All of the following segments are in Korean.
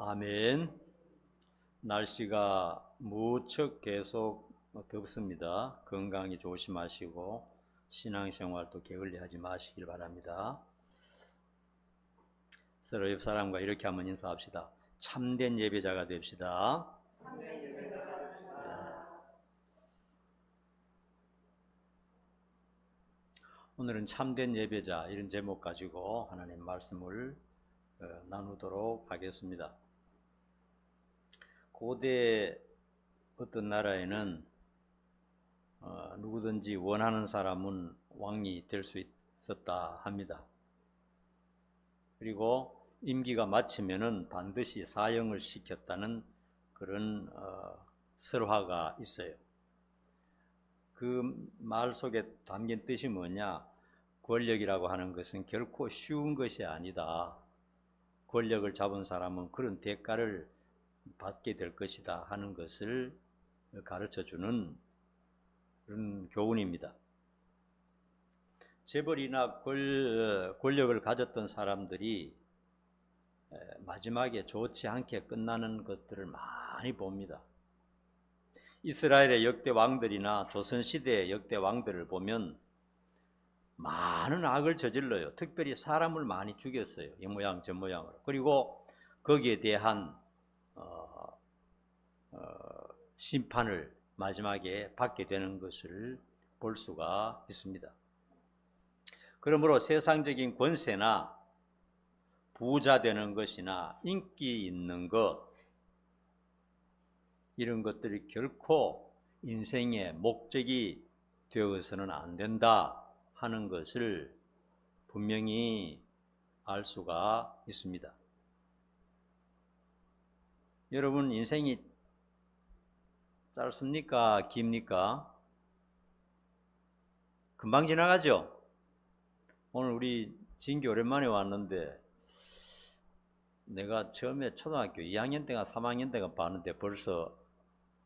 아멘. 날씨가 무척 계속 덥습니다. 건강히 조심하시고 신앙생활도 게을리하지 마시길 바랍니다. 서로 옆 사람과 이렇게 한번 인사합시다. 참된 예배자가 됩시다. 오늘은 참된 예배자 이런 제목 가지고 하나님 말씀을 나누도록 하겠습니다. 고대 어떤 나라에는 누구든지 원하는 사람은 왕이 될 수 있었다 합니다. 그리고 임기가 마치면은 반드시 사형을 시켰다는 그런 설화가 있어요. 그 말 속에 담긴 뜻이 뭐냐? 권력이라고 하는 것은 결코 쉬운 것이 아니다. 권력을 잡은 사람은 그런 대가를 받게 될 것이다 하는 것을 가르쳐주는 그런 교훈입니다. 재벌이나 권력을 가졌던 사람들이 마지막에 좋지 않게 끝나는 것들을 많이 봅니다. 이스라엘의 역대 왕들이나 조선시대의 역대 왕들을 보면 많은 악을 저질러요. 특별히 사람을 많이 죽였어요. 이 모양 저 모양으로. 그리고 거기에 대한 심판을 마지막에 받게 되는 것을 볼 수가 있습니다. 그러므로 세상적인 권세나 부자 되는 것이나 인기 있는 것, 이런 것들이 결코 인생의 목적이 되어서는 안 된다 하는 것을 분명히 알 수가 있습니다. 여러분, 인생이 짧습니까? 깁니까? 금방 지나가죠? 오늘 우리 진기 오랜만에 왔는데 내가 처음에 초등학교 2학년 때가 3학년 때가 봤는데 벌써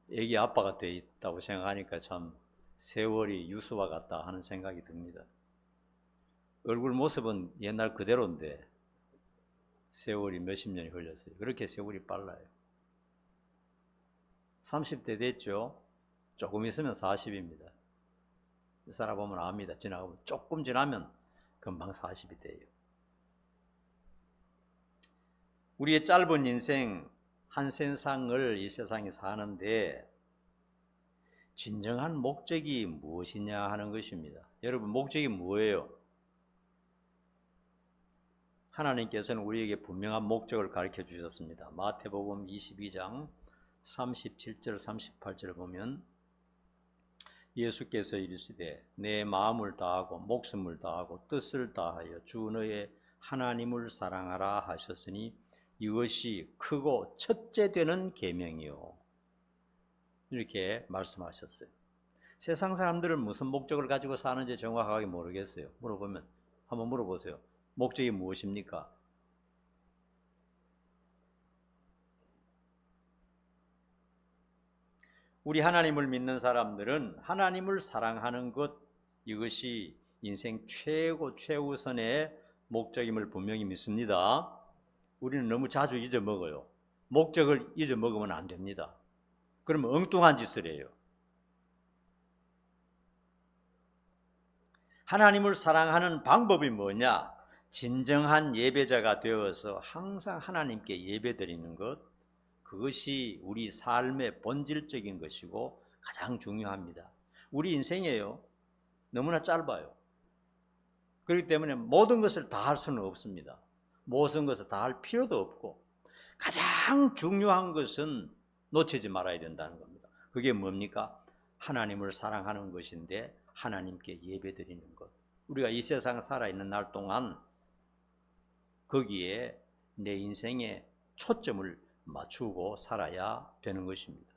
애기 아빠가 돼 있다고 생각하니까 참 세월이 유수와 같다 하는 생각이 듭니다. 얼굴 모습은 옛날 그대로인데 세월이 몇십 년이 흘렸어요. 그렇게 세월이 빨라요. 30대 됐죠? 조금 있으면 40입니다. 살아보면 압니다. 지나가면 조금 지나면 금방 40이 돼요. 우리의 짧은 인생 한 세상을 이 세상에 사는데 진정한 목적이 무엇이냐 하는 것입니다. 여러분, 목적이 뭐예요? 하나님께서는 우리에게 분명한 목적을 가르쳐 주셨습니다. 마태복음 22장 37절 38절을 보면 예수께서 이르시되 내 마음을 다하고 목숨을 다하고 뜻을 다하여 주 너의 하나님을 사랑하라 하셨으니 이것이 크고 첫째 되는 계명이요. 이렇게 말씀하셨어요. 세상 사람들은 무슨 목적을 가지고 사는지 정확하게 모르겠어요. 물어보면 한번 물어보세요. 목적이 무엇입니까? 우리 하나님을 믿는 사람들은 하나님을 사랑하는 것, 이것이 인생 최우선의 목적임을 분명히 믿습니다. 우리는 너무 자주 잊어먹어요. 목적을 잊어먹으면 안 됩니다. 그러면 엉뚱한 짓을 해요. 하나님을 사랑하는 방법이 뭐냐? 진정한 예배자가 되어서 항상 하나님께 예배드리는 것, 그것이 우리 삶의 본질적인 것이고 가장 중요합니다. 우리 인생이에요. 너무나 짧아요. 그렇기 때문에 모든 것을 다 할 수는 없습니다. 모든 것을 다 할 필요도 없고 가장 중요한 것은 놓치지 말아야 된다는 겁니다. 그게 뭡니까? 하나님을 사랑하는 것인데 하나님께 예배드리는 것. 우리가 이 세상 살아있는 날 동안 거기에 내 인생의 초점을 맞추고 살아야 되는 것입니다.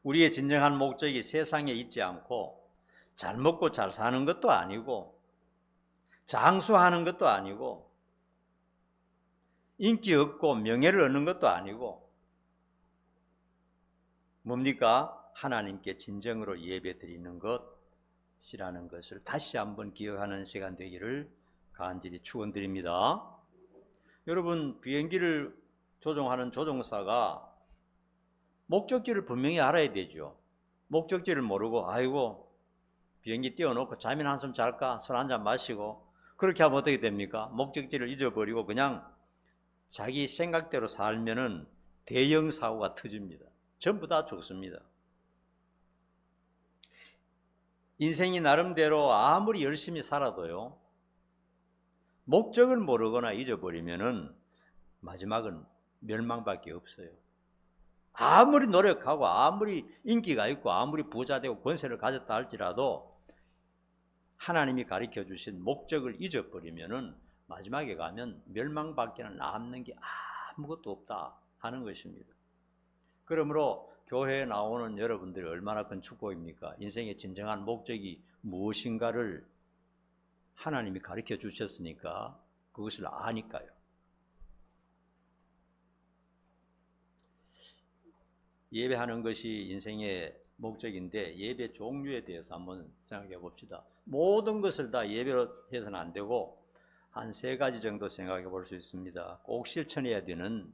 우리의 진정한 목적이 세상에 있지 않고 잘 먹고 잘 사는 것도 아니고 장수하는 것도 아니고 인기 얻고 명예를 얻는 것도 아니고 뭡니까? 하나님께 진정으로 예배드리는 것이라는 것을 다시 한번 기억하는 시간 되기를 간절히 축원드립니다. 여러분, 비행기를 조종하는 조종사가 목적지를 분명히 알아야 되죠. 목적지를 모르고 아이고 비행기 띄워놓고 잠이나 한숨 잘까, 술 한잔 마시고 그렇게 하면 어떻게 됩니까? 목적지를 잊어버리고 그냥 자기 생각대로 살면은 대형 사고가 터집니다. 전부 다 죽습니다. 인생이 나름대로 아무리 열심히 살아도요, 목적을 모르거나 잊어버리면은 마지막은 멸망밖에 없어요. 아무리 노력하고 아무리 인기가 있고 아무리 부자 되고 권세를 가졌다 할지라도 하나님이 가르쳐 주신 목적을 잊어버리면은 마지막에 가면 멸망밖에 남는 게 아무것도 없다 하는 것입니다. 그러므로 교회에 나오는 여러분들이 얼마나 큰 축복입니까? 인생의 진정한 목적이 무엇인가를 하나님이 가르쳐 주셨으니까 그것을 아니까요. 예배하는 것이 인생의 목적인데 예배 종류에 대해서 한번 생각해 봅시다. 모든 것을 다 예배로 해서는 안 되고 한 3가지 정도 생각해 볼 수 있습니다. 꼭 실천해야 되는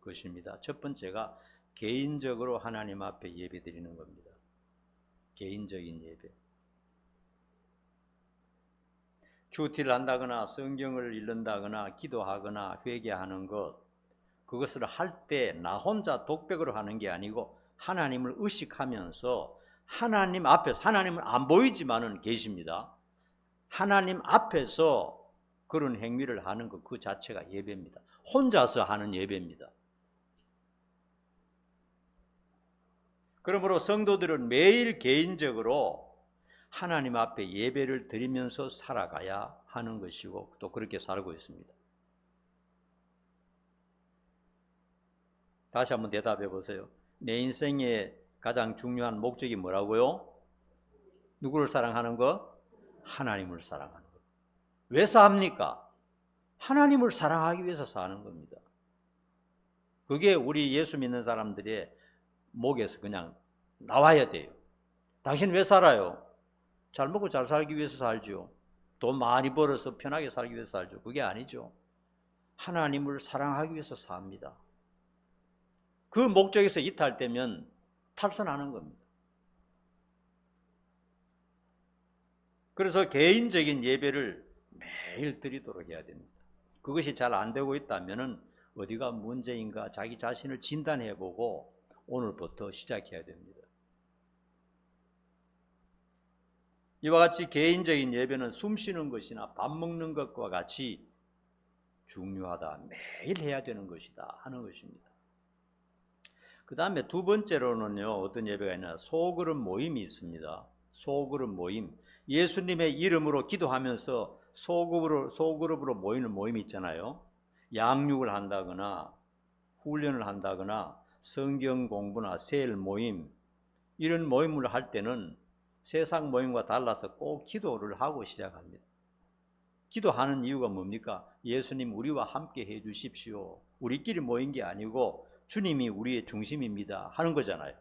것입니다. 첫 번째가 개인적으로 하나님 앞에 예배 드리는 겁니다. 개인적인 예배. 큐티를 한다거나 성경을 읽는다거나 기도하거나 회개하는 것, 그것을 할 때 나 혼자 독백으로 하는 게 아니고 하나님을 의식하면서 하나님 앞에서, 하나님은 안 보이지만은 계십니다. 하나님 앞에서 그런 행위를 하는 것 그 자체가 예배입니다. 혼자서 하는 예배입니다. 그러므로 성도들은 매일 개인적으로 하나님 앞에 예배를 드리면서 살아가야 하는 것이고 또 그렇게 살고 있습니다. 다시 한번 대답해 보세요. 내 인생의 가장 중요한 목적이 뭐라고요? 누구를 사랑하는 것? 하나님을 사랑하는 것. 왜 삽니까? 하나님을 사랑하기 위해서 사는 겁니다. 그게 우리 예수 믿는 사람들의 목에서 그냥 나와야 돼요. 당신 왜 살아요? 잘 먹고 잘 살기 위해서 살죠. 돈 많이 벌어서 편하게 살기 위해서 살죠. 그게 아니죠. 하나님을 사랑하기 위해서 삽니다. 그 목적에서 이탈되면 탈선하는 겁니다. 그래서 개인적인 예배를 매일 드리도록 해야 됩니다. 그것이 잘 안 되고 있다면 어디가 문제인가 자기 자신을 진단해보고 오늘부터 시작해야 됩니다. 이와 같이 개인적인 예배는 숨 쉬는 것이나 밥 먹는 것과 같이 중요하다. 매일 해야 되는 것이다 하는 것입니다. 그 다음에 두 번째로는요, 어떤 예배가 있나, 소그룹 모임이 있습니다. 소그룹 모임. 예수님의 이름으로 기도하면서 소그룹으로 모이는 모임이 있잖아요. 양육을 한다거나 훈련을 한다거나 성경 공부나 세일 모임, 이런 모임을 할 때는 세상 모임과 달라서 꼭 기도를 하고 시작합니다. 기도하는 이유가 뭡니까? 예수님 우리와 함께 해 주십시오. 우리끼리 모인 게 아니고 주님이 우리의 중심입니다 하는 거잖아요.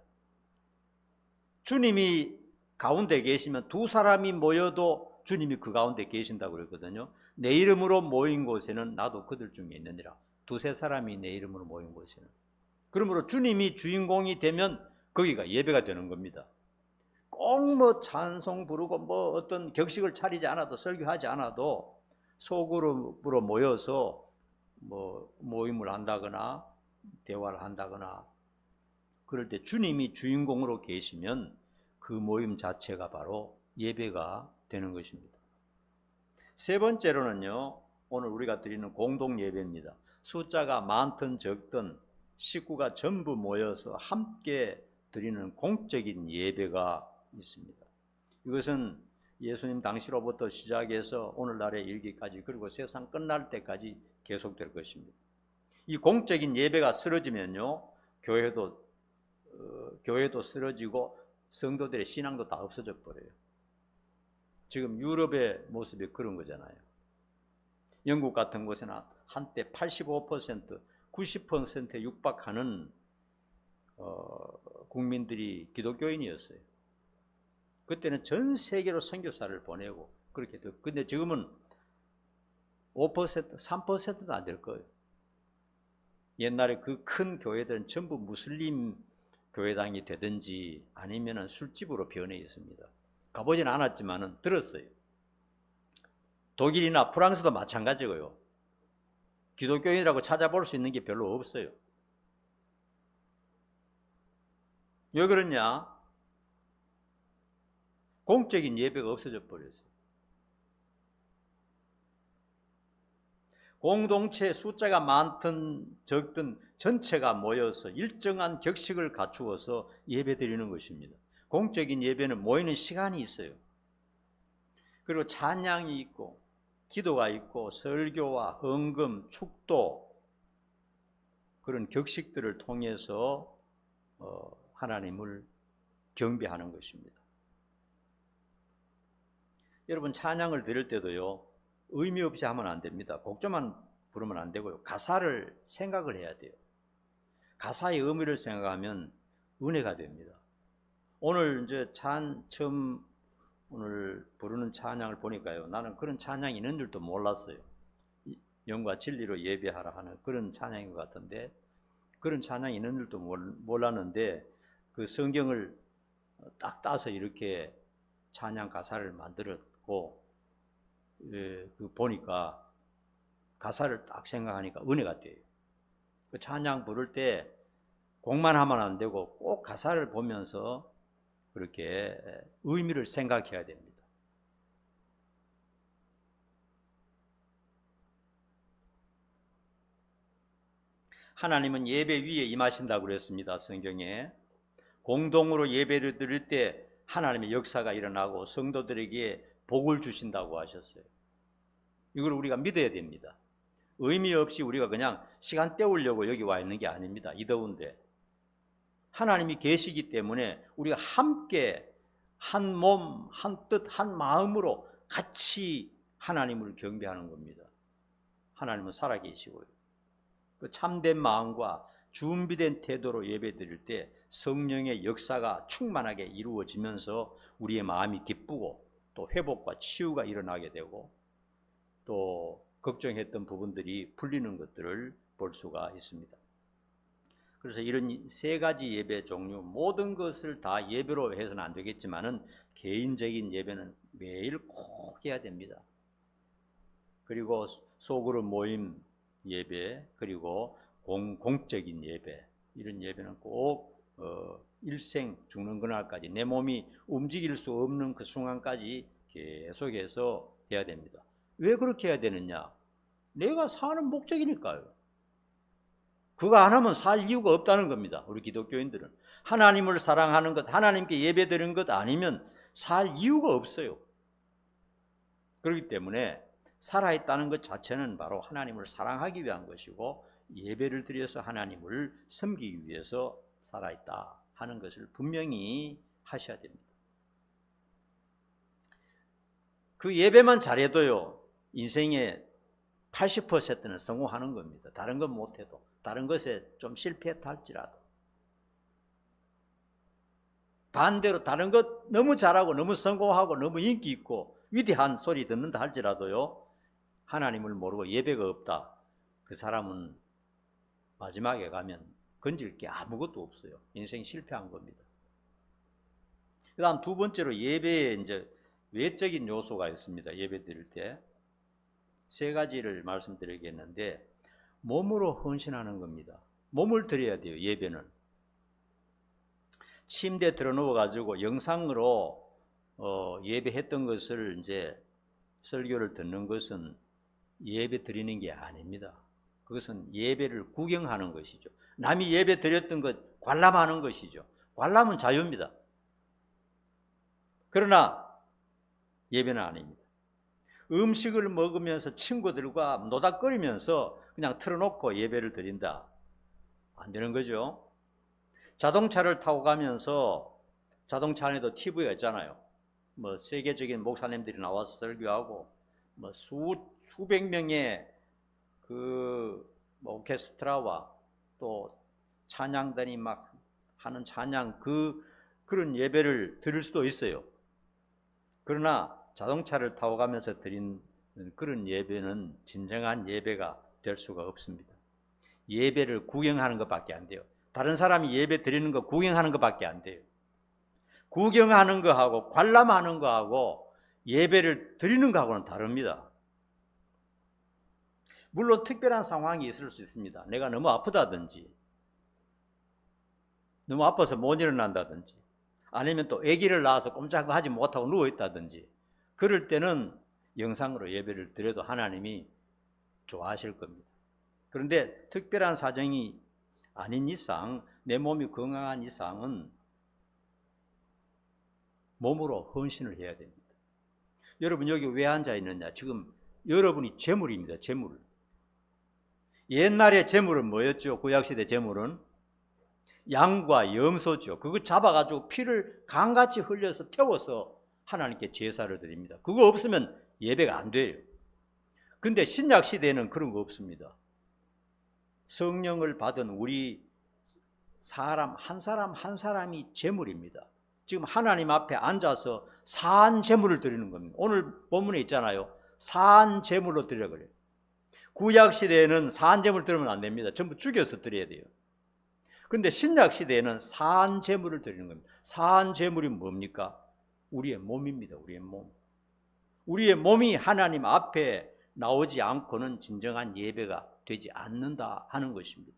주님이 가운데 계시면 두 사람이 모여도 주님이 그 가운데 계신다고 그랬거든요. 내 이름으로 모인 곳에는 나도 그들 중에 있느니라. 두세 사람이 내 이름으로 모인 곳에는. 그러므로 주님이 주인공이 되면 거기가 예배가 되는 겁니다. 꼭 뭐 찬송 부르고 뭐 어떤 격식을 차리지 않아도, 설교하지 않아도 소그룹으로 모여서 뭐 모임을 한다거나 대화를 한다거나 그럴 때 주님이 주인공으로 계시면 그 모임 자체가 바로 예배가 되는 것입니다. 세 번째로는요, 오늘 우리가 드리는 공동 예배입니다. 숫자가 많든 적든 식구가 전부 모여서 함께 드리는 공적인 예배가 있습니다. 이것은 예수님 당시로부터 시작해서 오늘날에 이르기까지, 그리고 세상 끝날 때까지 계속될 것입니다. 이 공적인 예배가 쓰러지면요, 교회도 쓰러지고 성도들의 신앙도 다 없어져 버려요. 지금 유럽의 모습이 그런 거잖아요. 영국 같은 곳에는 한때 85%, 90%에 육박하는 국민들이 기독교인이었어요. 그때는 전 세계로 선교사를 보내고 그렇게 됐고, 근데 지금은 5%, 3%도 안 될 거예요. 옛날에 그 큰 교회들은 전부 무슬림 교회당이 되든지 아니면은 술집으로 변해 있습니다. 가보진 않았지만은 들었어요. 독일이나 프랑스도 마찬가지고요. 기독교인이라고 찾아볼 수 있는 게 별로 없어요. 왜 그러냐? 공적인 예배가 없어져 버렸어요. 공동체 숫자가 많든 적든 전체가 모여서 일정한 격식을 갖추어서 예배드리는 것입니다. 공적인 예배는 모이는 시간이 있어요. 그리고 찬양이 있고 기도가 있고 설교와 헌금, 축도 그런 격식들을 통해서 하나님을 경배하는 것입니다. 여러분 찬양을 드릴 때도요. 의미 없이 하면 안 됩니다. 곡조만 부르면 안 되고요. 가사를 생각을 해야 돼요. 가사의 의미를 생각하면 은혜가 됩니다. 오늘 이제 처음 오늘 부르는 찬양을 보니까요. 나는 그런 찬양이 있는 줄도 몰랐어요. 영과 진리로 예배하라 하는 그런 찬양인 것 같은데 그런 찬양이 있는 줄도 몰랐는데 그 성경을 딱 따서 이렇게 찬양 가사를 만들었고 그 보니까 가사를 딱 생각하니까 은혜가 돼요. 그 찬양 부를 때 곡만 하면 안 되고 꼭 가사를 보면서 그렇게 의미를 생각해야 됩니다. 하나님은 예배 위에 임하신다고 그랬습니다. 성경에 공동으로 예배를 드릴 때 하나님의 역사가 일어나고 성도들에게 복을 주신다고 하셨어요. 이걸 우리가 믿어야 됩니다. 의미 없이 우리가 그냥 시간 때우려고 여기 와 있는 게 아닙니다. 이 더운데 하나님이 계시기 때문에 우리가 함께 한 몸, 한 뜻, 한 마음으로 같이 하나님을 경배하는 겁니다. 하나님은 살아계시고요. 그 참된 마음과 준비된 태도로 예배드릴 때 성령의 역사가 충만하게 이루어지면서 우리의 마음이 기쁘고 또 회복과 치유가 일어나게 되고 또 걱정했던 부분들이 풀리는 것들을 볼 수가 있습니다. 그래서 이런 세 가지 예배 종류 모든 것을 다 예배로 해서는 안 되겠지만은 개인적인 예배는 매일 꼭 해야 됩니다. 그리고 소그룹 모임 예배 그리고 공적인 예배 이런 예배는 꼭 일생 죽는 그날까지 내 몸이 움직일 수 없는 그 순간까지 계속해서 해야 됩니다. 왜 그렇게 해야 되느냐? 내가 사는 목적이니까요. 그거 안 하면 살 이유가 없다는 겁니다. 우리 기독교인들은 하나님을 사랑하는 것, 하나님께 예배드리는 것 아니면 살 이유가 없어요. 그렇기 때문에 살아있다는 것 자체는 바로 하나님을 사랑하기 위한 것이고 예배를 드려서 하나님을 섬기기 위해서 살아있다 하는 것을 분명히 하셔야 됩니다. 그 예배만 잘해도요 인생의 80%는 성공하는 겁니다. 다른 건 못해도 다른 것에 좀 실패했다 할지라도 반대로 다른 것 너무 잘하고 너무 성공하고 너무 인기 있고 위대한 소리 듣는다 할지라도요 하나님을 모르고 예배가 없다. 그 사람은 마지막에 가면 건질 게 아무것도 없어요. 인생 실패한 겁니다. 그 다음 두 번째로 예배에 이제 외적인 요소가 있습니다. 예배 드릴 때 세 가지를 말씀드리겠는데 몸으로 헌신하는 겁니다. 몸을 드려야 돼요. 예배는 침대에 들어 누워 가지고 영상으로 예배했던 것을 이제 설교를 듣는 것은 예배 드리는 게 아닙니다. 그것은 예배를 구경하는 것이죠. 남이 예배 드렸던 것 관람하는 것이죠. 관람은 자유입니다. 그러나 예배는 아닙니다. 음식을 먹으면서 친구들과 노닥거리면서 그냥 틀어놓고 예배를 드린다. 안 되는 거죠. 자동차를 타고 가면서 자동차 안에도 TV가 있잖아요. 뭐 세계적인 목사님들이 나와서 설교하고 뭐 수백 명의 그 오케스트라와 또 찬양단이 막 하는 찬양 그런 예배를 들을 수도 있어요. 그러나 자동차를 타고 가면서 드린 그런 예배는 진정한 예배가 될 수가 없습니다. 예배를 구경하는 것밖에 안 돼요. 다른 사람이 예배 드리는 거 구경하는 것밖에 안 돼요. 구경하는 거하고 관람하는 거하고 예배를 드리는 거하고는 다릅니다. 물론 특별한 상황이 있을 수 있습니다. 내가 너무 아프다든지 너무 아파서 못 일어난다든지 아니면 또 아기를 낳아서 꼼짝하지 못하고 누워있다든지 그럴 때는 영상으로 예배를 드려도 하나님이 좋아하실 겁니다. 그런데 특별한 사정이 아닌 이상, 내 몸이 건강한 이상은 몸으로 헌신을 해야 됩니다. 여러분 여기 왜 앉아 있느냐? 지금 여러분이 제물입니다. 제물. 옛날에 제물은 뭐였죠? 구약시대 제물은 양과 염소죠. 그거 잡아가지고 피를 강같이 흘려서 태워서 하나님께 제사를 드립니다. 그거 없으면 예배가 안 돼요. 근데 신약시대에는 그런 거 없습니다. 성령을 받은 우리 사람 한 사람이 제물입니다. 지금 하나님 앞에 앉아서 사한 제물을 드리는 겁니다. 오늘 본문에 있잖아요. 사한 제물로 드리라 그래요. 구약시대에는 사한 제물 드리면 안 됩니다. 전부 죽여서 드려야 돼요. 그런데 신약시대에는 사한 제물을 드리는 겁니다. 사한 제물이 뭡니까? 우리의 몸입니다. 우리의 몸. 우리의 몸이 하나님 앞에 나오지 않고는 진정한 예배가 되지 않는다 하는 것입니다.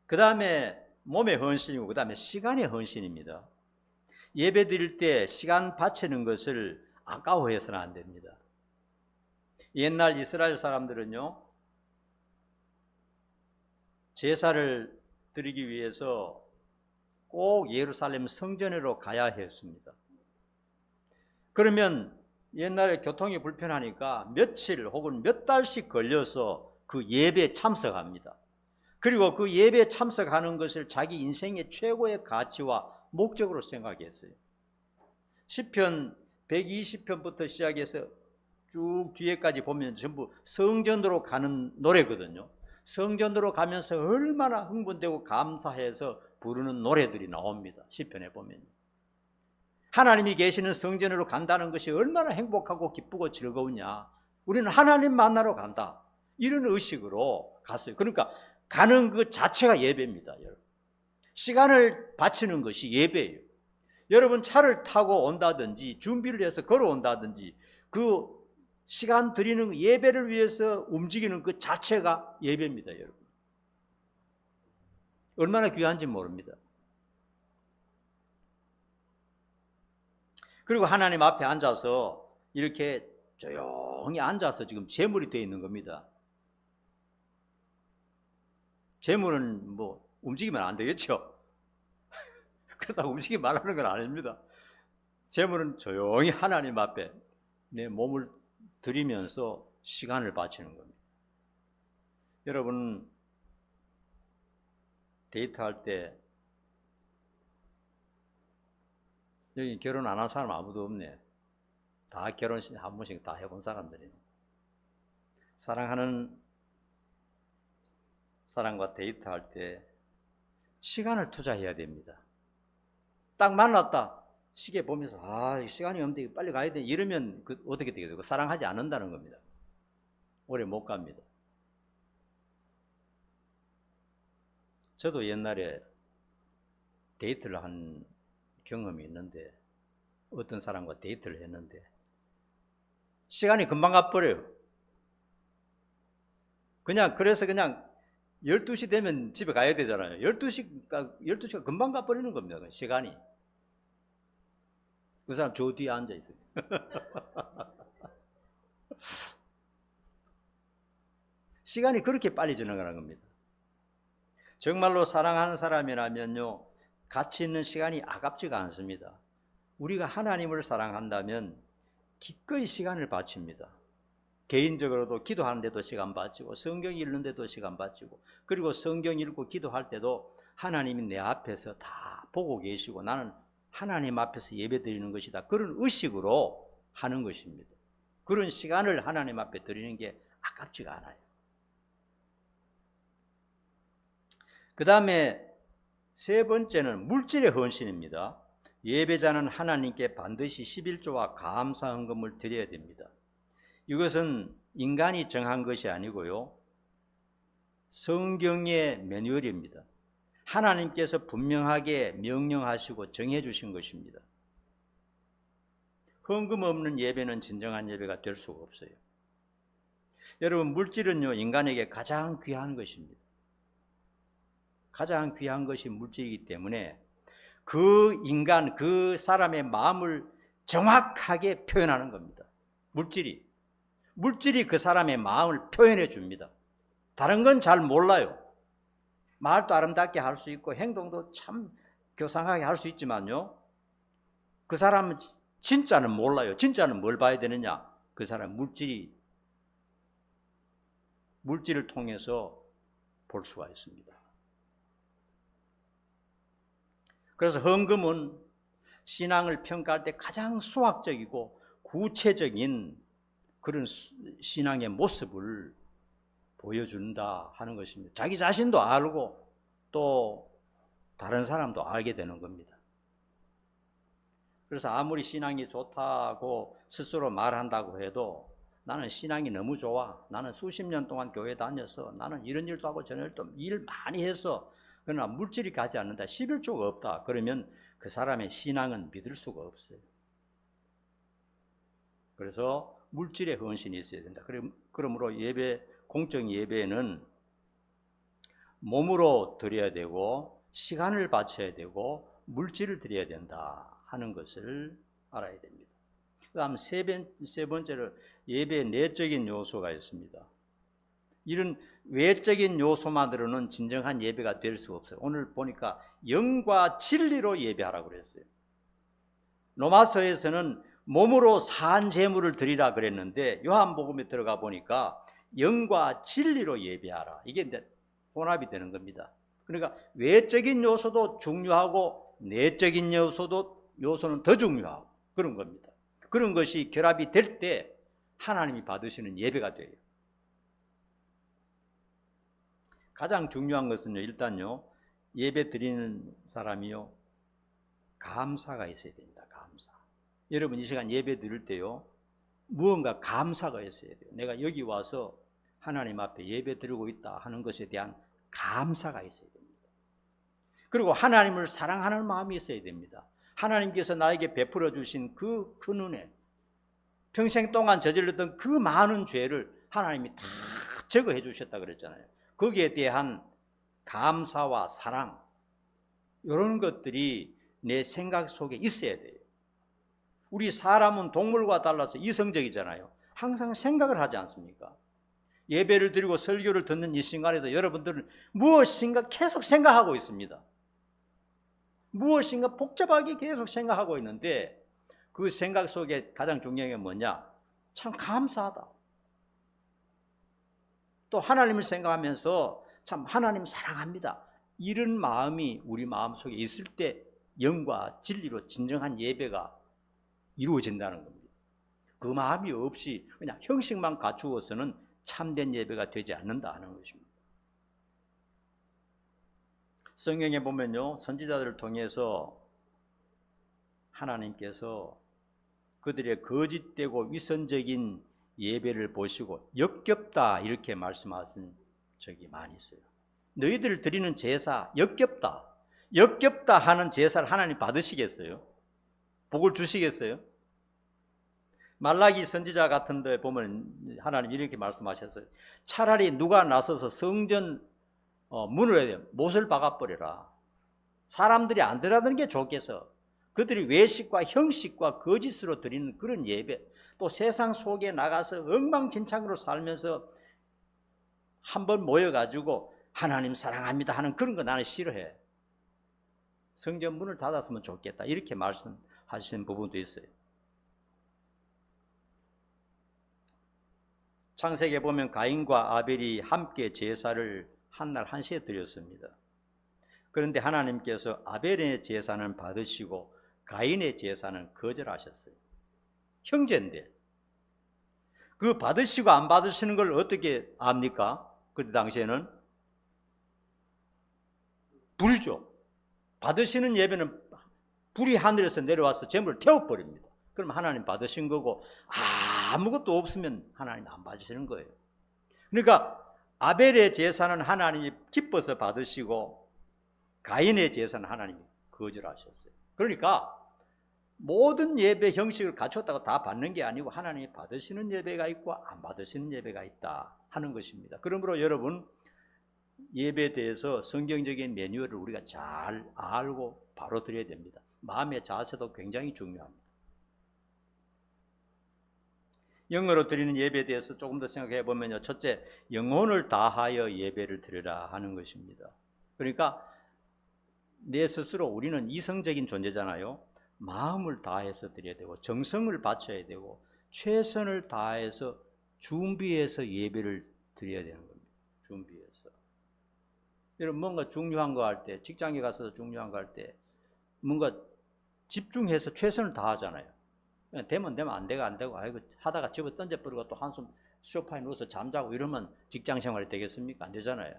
그 다음에 몸의 헌신이고 그 다음에 시간의 헌신입니다. 예배 드릴 때 시간 바치는 것을 아까워해서는 안 됩니다. 옛날 이스라엘 사람들은요, 제사를 드리기 위해서 꼭 예루살렘 성전으로 가야 했습니다. 그러면 옛날에 교통이 불편하니까 며칠 혹은 몇 달씩 걸려서 그 예배에 참석합니다. 그리고 그 예배에 참석하는 것을 자기 인생의 최고의 가치와 목적으로 생각했어요. 시편 120편부터 시작해서 쭉 뒤에까지 보면 전부 성전으로 가는 노래거든요. 성전으로 가면서 얼마나 흥분되고 감사해서 부르는 노래들이 나옵니다. 시편에 보면 하나님이 계시는 성전으로 간다는 것이 얼마나 행복하고 기쁘고 즐거우냐. 우리는 하나님 만나러 간다. 이런 의식으로 갔어요. 그러니까 가는 그 자체가 예배입니다. 여러분. 시간을 바치는 것이 예배예요. 여러분 차를 타고 온다든지 준비를 해서 걸어온다든지 그 시간 드리는 예배를 위해서 움직이는 그 자체가 예배입니다. 여러분. 얼마나 귀한지 모릅니다. 그리고 하나님 앞에 앉아서 이렇게 조용히 앉아서 지금 제물이 되어 있는 겁니다. 제물은 뭐 움직이면 안 되겠죠. 그렇다고 움직이지 말라는 건 아닙니다. 제물은 조용히 하나님 앞에 내 몸을 드리면서 시간을 바치는 겁니다. 여러분 데이트할 때 여기 결혼 안 한 사람 아무도 없네. 다 결혼식 한 번씩 다 해본 사람들이네. 사랑하는 사람과 데이트할 때 시간을 투자해야 됩니다. 딱 만났다. 시계 보면서 시간이 없는데 빨리 가야 돼. 이러면 어떻게 되겠어요? 사랑하지 않는다는 겁니다. 오래 못 갑니다. 저도 옛날에 데이트를 한 경험이 있는데 어떤 사람과 데이트를 했는데 시간이 금방 가버려요. 그래서 그냥 12시 되면 집에 가야 되잖아요. 12시가 금방 가버리는 겁니다. 시간이. 그 사람 저 뒤에 앉아 있어요. 시간이 그렇게 빨리 지나가는 겁니다. 정말로 사랑하는 사람이라면요, 가치 있는 시간이 아깝지가 않습니다. 우리가 하나님을 사랑한다면 기꺼이 시간을 바칩니다. 개인적으로도 기도하는데도 시간 바치고 성경 읽는데도 시간 바치고 그리고 성경 읽고 기도할 때도 하나님이 내 앞에서 다 보고 계시고 나는 하나님 앞에서 예배 드리는 것이다. 그런 의식으로 하는 것입니다. 그런 시간을 하나님 앞에 드리는 게 아깝지가 않아요. 그 다음에 세 번째는 물질의 헌신입니다. 예배자는 하나님께 반드시 11조와 감사 헌금을 드려야 됩니다. 이것은 인간이 정한 것이 아니고요, 성경의 매뉴얼입니다. 하나님께서 분명하게 명령하시고 정해주신 것입니다. 헌금 없는 예배는 진정한 예배가 될 수가 없어요. 여러분, 물질은요, 인간에게 가장 귀한 것입니다. 가장 귀한 것이 물질이기 때문에 그 인간, 그 사람의 마음을 정확하게 표현하는 겁니다. 물질이 그 사람의 마음을 표현해 줍니다. 다른 건 잘 몰라요. 말도 아름답게 할 수 있고 행동도 참 교상하게 할 수 있지만요, 그 사람은 진짜는 몰라요. 진짜는 뭘 봐야 되느냐? 그 사람 물질을 통해서 볼 수가 있습니다. 그래서 헌금은 신앙을 평가할 때 가장 수학적이고 구체적인 그런 신앙의 모습을 보여준다 하는 것입니다. 자기 자신도 알고 또 다른 사람도 알게 되는 겁니다. 그래서 아무리 신앙이 좋다고 스스로 말한다고 해도 나는 신앙이 너무 좋아, 나는 수십 년 동안 교회 다녀서 나는 이런 일도 하고 저런 일도 일 많이 해서 그러나 물질이 가지 않는다, 11조가 없다, 그러면 그 사람의 신앙은 믿을 수가 없어요. 그래서 물질의 헌신이 있어야 된다. 그러므로 공적 예배는 몸으로 드려야 되고 시간을 바쳐야 되고 물질을 드려야 된다 하는 것을 알아야 됩니다. 그 다음 세 번째로 예배의 내적인 요소가 있습니다. 이런 외적인 요소만으로는 진정한 예배가 될 수가 없어요. 오늘 보니까 영과 진리로 예배하라고 그랬어요. 로마서에서는 몸으로 산 제물을 드리라 그랬는데 요한복음에 들어가 보니까 영과 진리로 예배하라, 이게 이제 혼합이 되는 겁니다. 그러니까 외적인 요소도 중요하고 내적인 요소는 더 중요하고 그런 겁니다. 그런 것이 결합이 될 때 하나님이 받으시는 예배가 돼요. 가장 중요한 것은요, 일단요, 예배 드리는 사람이요, 감사가 있어야 됩니다. 감사. 여러분, 이 시간 예배 드릴 때요, 무언가 감사가 있어야 돼요. 내가 여기 와서 하나님 앞에 예배 드리고 있다 하는 것에 대한 감사가 있어야 됩니다. 그리고 하나님을 사랑하는 마음이 있어야 됩니다. 하나님께서 나에게 베풀어 주신 그 은혜, 평생 동안 저질렀던 그 많은 죄를 하나님이 다 제거해 주셨다 그랬잖아요. 거기에 대한 감사와 사랑, 이런 것들이 내 생각 속에 있어야 돼요. 우리 사람은 동물과 달라서 이성적이잖아요. 항상 생각을 하지 않습니까? 예배를 드리고 설교를 듣는 이 순간에도 여러분들은 무엇인가 계속 생각하고 있습니다. 무엇인가 복잡하게 계속 생각하고 있는데 그 생각 속에 가장 중요한 게 뭐냐? 참 감사하다. 또 하나님을 생각하면서 참 하나님 사랑합니다, 이런 마음이 우리 마음속에 있을 때 영과 진리로 진정한 예배가 이루어진다는 겁니다. 그 마음이 없이 그냥 형식만 갖추어서는 참된 예배가 되지 않는다 하는 것입니다. 성경에 보면요, 선지자들을 통해서 하나님께서 그들의 거짓되고 위선적인 예배를 보시고 역겹다 이렇게 말씀하신 적이 많이 있어요. 너희들 드리는 제사 역겹다. 역겹다 하는 제사를 하나님 받으시겠어요? 복을 주시겠어요? 말라기 선지자 같은 데 보면 하나님 이렇게 말씀하셨어요. 차라리 누가 나서서 성전 문을 못을 박아버려라. 사람들이 안 들어가는 게 좋겠어. 그들이 외식과 형식과 거짓으로 드리는 그런 예배, 또 세상 속에 나가서 엉망진창으로 살면서 한번 모여가지고 하나님 사랑합니다 하는 그런 거 나는 싫어해. 성전 문을 닫았으면 좋겠다 이렇게 말씀하시는 부분도 있어요. 창세기에 보면 가인과 아벨이 함께 제사를 한날 한시에 드렸습니다. 그런데 하나님께서 아벨의 제사는 받으시고 가인의 제사는 거절하셨어요. 형제인데 그 받으시고 안 받으시는 걸 어떻게 압니까? 그때 당시에는 불이죠. 받으시는 예배는 불이 하늘에서 내려와서 재물을 태워버립니다. 그럼 하나님 받으신 거고, 아무것도 없으면 하나님 안 받으시는 거예요. 그러니까 아벨의 제사는 하나님이 기뻐서 받으시고 가인의 제사는 하나님이 거절하셨어요. 그러니까 모든 예배 형식을 갖췄다고 다 받는 게 아니고 하나님이 받으시는 예배가 있고 안 받으시는 예배가 있다 하는 것입니다. 그러므로 여러분, 예배에 대해서 성경적인 매뉴얼을 우리가 잘 알고 바로 드려야 됩니다. 마음의 자세도 굉장히 중요합니다. 영어로 드리는 예배에 대해서 조금 더 생각해 보면요, 첫째, 영혼을 다하여 예배를 드리라 하는 것입니다. 그러니까 내 스스로, 우리는 이성적인 존재잖아요. 마음을 다해서 드려야 되고 정성을 바쳐야 되고 최선을 다해서 준비해서 예배를 드려야 되는 겁니다. 준비해서. 여러분, 뭔가 중요한 거 할 때, 직장에 가서도 중요한 거 할 때 뭔가 집중해서 최선을 다하잖아요. 되면 안 되고 아이고 하다가 집어 던져버리고 또 한숨 소파에 누워서 잠자고 이러면 직장 생활이 되겠습니까? 안 되잖아요.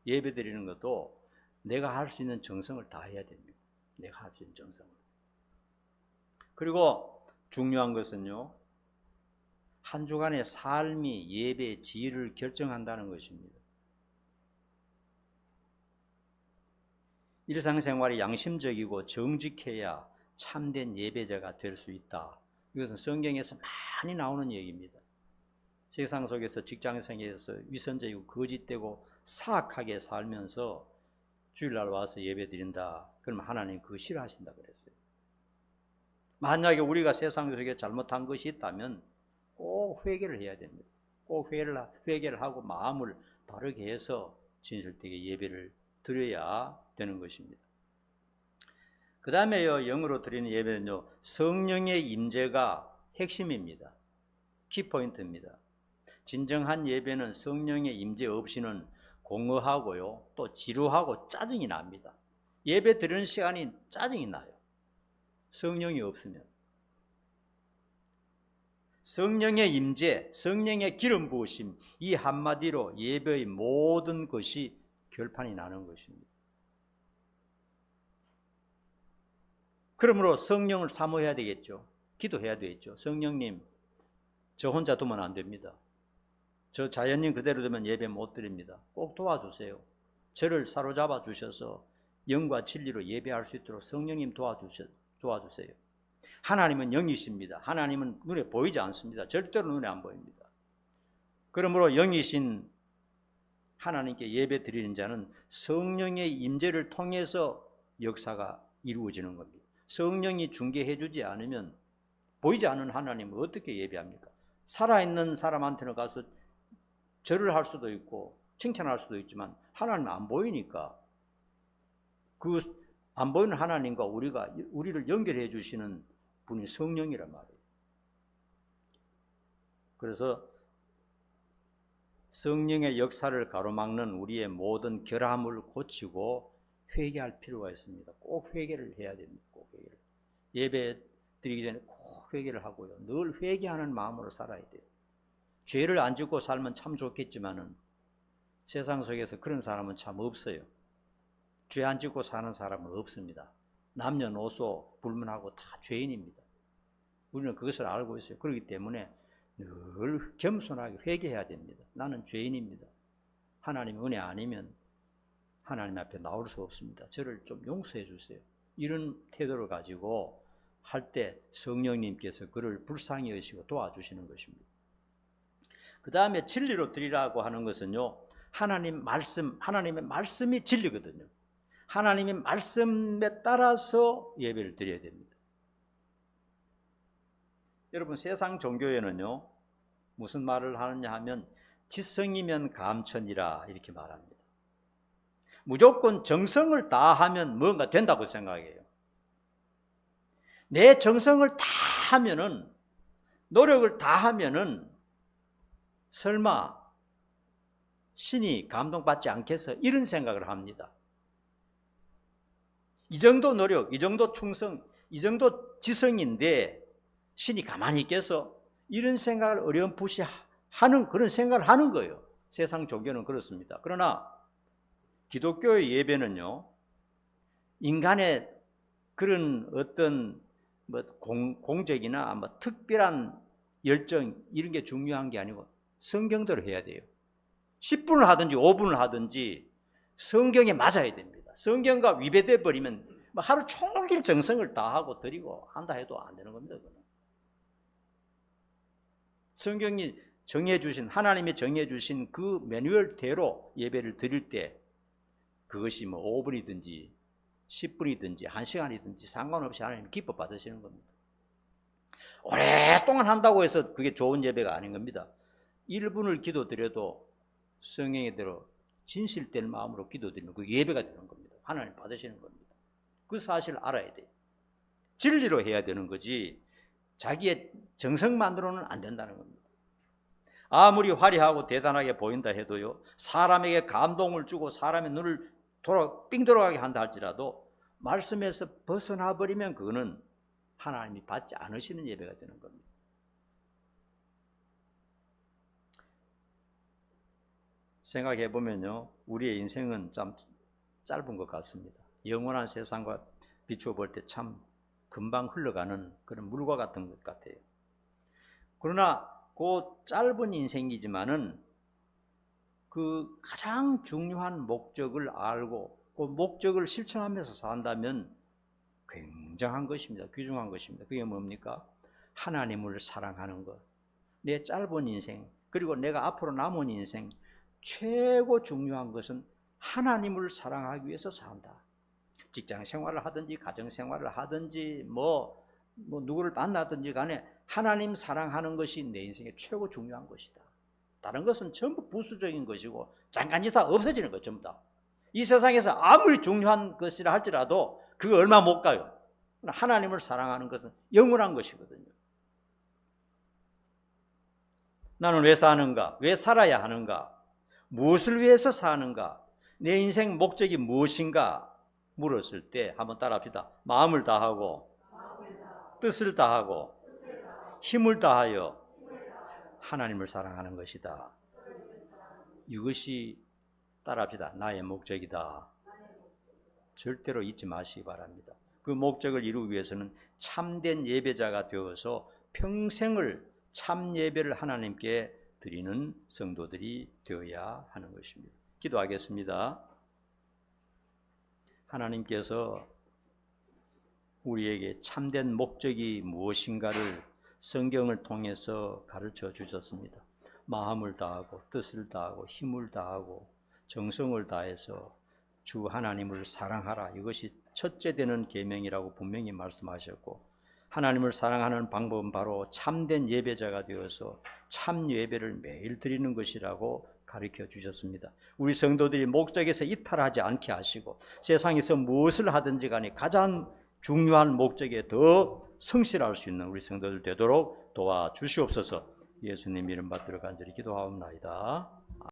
예배 드리는 것도 내가 할 수 있는 정성을 다해야 됩니다. 내가 할 수 있는 정성을. 그리고 중요한 것은요, 한 주간의 삶이 예배의 질을 결정한다는 것입니다. 일상생활이 양심적이고 정직해야 참된 예배자가 될 수 있다. 이것은 성경에서 많이 나오는 얘기입니다. 세상 속에서 직장생활에서 위선적이고 거짓되고 사악하게 살면서 주일날 와서 예배 드린다. 그러면 하나님 그거 싫어하신다 그랬어요. 만약에 우리가 세상 속에 잘못한 것이 있다면 꼭 회개를 해야 됩니다. 꼭 회개를 하고 마음을 바르게 해서 진실되게 예배를 드려야 되는 것입니다. 그 다음에요, 영어로 드리는 예배는요, 성령의 임재가 핵심입니다. 키포인트입니다. 진정한 예배는 성령의 임재 없이는 공허하고요, 또 지루하고 짜증이 납니다. 예배 드리는 시간이 짜증이 나요. 성령이 없으면. 성령의 임재, 성령의 기름 부으심, 이 한마디로 예배의 모든 것이 결판이 나는 것입니다. 그러므로 성령을 사모해야 되겠죠. 기도해야 되겠죠. 성령님, 저 혼자 두면 안 됩니다. 저 자연인 그대로 두면 예배 못 드립니다. 꼭 도와주세요. 저를 사로잡아 주셔서 영과 진리로 예배할 수 있도록 성령님 도와주세요. 하나님은 영이십니다. 하나님은 눈에 보이지 않습니다. 절대로 눈에 안 보입니다. 그러므로 영이신 하나님께 예배 드리는 자는 성령의 임재를 통해서 역사가 이루어지는 겁니다. 성령이 중개해 주지 않으면 보이지 않는 하나님을 어떻게 예배합니까? 살아있는 사람한테는 가서 절을 할 수도 있고 칭찬할 수도 있지만 하나님은 안 보이니까 그 안 보이는 하나님과 우리를 연결해 주시는 분이 성령이란 말이에요. 그래서 성령의 역사를 가로막는 우리의 모든 결함을 고치고 회개할 필요가 있습니다. 꼭 회개를 해야 됩니다. 꼭 회개를. 예배 드리기 전에 꼭 회개를 하고요. 늘 회개하는 마음으로 살아야 돼요. 죄를 안 짓고 살면 참 좋겠지만은 세상 속에서 그런 사람은 참 없어요. 죄 안 짓고 사는 사람은 없습니다. 남녀노소 불문하고 다 죄인입니다. 우리는 그것을 알고 있어요. 그렇기 때문에 늘 겸손하게 회개해야 됩니다. 나는 죄인입니다. 하나님 은혜 아니면 하나님 앞에 나올 수 없습니다. 저를 좀 용서해 주세요. 이런 태도를 가지고 할 때 성령님께서 그를 불쌍히 여기시고 도와주시는 것입니다. 그 다음에 진리로 드리라고 하는 것은요, 하나님의 말씀이 진리거든요. 하나님의 말씀에 따라서 예배를 드려야 됩니다. 여러분, 세상 종교에는요, 무슨 말을 하느냐 하면 지성이면 감천이라 이렇게 말합니다. 무조건 정성을 다하면 뭔가 된다고 생각해요. 내 정성을 다 하면은, 노력을 다 하면은 설마 신이 감동받지 않겠어? 이런 생각을 합니다. 이 정도 노력, 이 정도 충성, 이 정도 지성인데 신이 가만히 있겠어? 이런 생각을 어렴풋이 하는, 그런 생각을 하는 거예요. 세상 종교는 그렇습니다. 그러나 기독교의 예배는요, 인간의 그런 어떤 뭐 공적이나 뭐 특별한 열정 이런 게 중요한 게 아니고 성경대로 해야 돼요. 10분을 하든지 5분을 하든지 성경에 맞아야 됩니다. 성경과 위배돼 버리면 뭐 하루 종일 정성을 다하고 드리고 한다 해도 안 되는 겁니다. 그거는. 성경이 정해주신, 하나님이 정해주신 그 매뉴얼대로 예배를 드릴 때 그것이 뭐 5분이든지 10분이든지 1시간이든지 상관없이 하나님 기뻐 받으시는 겁니다. 오랫동안 한다고 해서 그게 좋은 예배가 아닌 겁니다. 1분을 기도드려도 성경의대로 진실된 마음으로 기도드리면 그 예배가 되는 겁니다. 하나님 받으시는 겁니다. 그 사실을 알아야 돼요. 진리로 해야 되는 거지 자기의 정성만으로는 안 된다는 겁니다. 아무리 화려하고 대단하게 보인다 해도요, 사람에게 감동을 주고 사람의 눈을 삥 돌아가게 한다 할지라도 말씀에서 벗어나 버리면 그거는 하나님이 받지 않으시는 예배가 되는 겁니다. 생각해 보면요, 우리의 인생은 참 짧은 것 같습니다. 영원한 세상과 비추어 볼 때 참 금방 흘러가는 그런 물과 같은 것 같아요. 그러나 그 짧은 인생이지만은 그 가장 중요한 목적을 알고 그 목적을 실천하면서 산다면 굉장한 것입니다. 귀중한 것입니다. 그게 뭡니까? 하나님을 사랑하는 것. 내 짧은 인생, 그리고 내가 앞으로 남은 인생, 최고 중요한 것은 하나님을 사랑하기 위해서 산다. 직장 생활을 하든지 가정 생활을 하든지 뭐 누구를 만나든지 간에 하나님 사랑하는 것이 내 인생의 최고 중요한 것이다. 다른 것은 전부 부수적인 것이고 잠깐이다 없어지는 것 전부 다. 이 세상에서 아무리 중요한 것이라 할지라도 그거 얼마 못 가요. 하나님을 사랑하는 것은 영원한 것이거든요. 나는 왜 사는가? 왜 살아야 하는가? 무엇을 위해서 사는가? 내 인생 목적이 무엇인가? 물었을 때 한번 따라합시다. 마음을 다하고 뜻을 다하고 힘을 다하여 하나님을 사랑하는 것이다. 이것이 따라합시다. 나의 목적이다. 절대로 잊지 마시기 바랍니다. 그 목적을 이루기 위해서는 참된 예배자가 되어서 평생을 참 예배를 하나님께 드리는 성도들이 되어야 하는 것입니다. 기도하겠습니다. 하나님께서 우리에게 참된 목적이 무엇인가를 성경을 통해서 가르쳐 주셨습니다. 마음을 다하고 뜻을 다하고 힘을 다하고 정성을 다해서 주 하나님을 사랑하라. 이것이 첫째 되는 계명이라고 분명히 말씀하셨고, 하나님을 사랑하는 방법은 바로 참된 예배자가 되어서 참 예배를 매일 드리는 것이라고 가르쳐 주셨습니다. 우리 성도들이 목적에서 이탈하지 않게 하시고 세상에서 무엇을 하든지 간에 가장 중요한 목적에 더 성실할 수 있는 우리 성도들 되도록 도와주시옵소서. 예수님 이름 받들어 간절히 기도하옵나이다.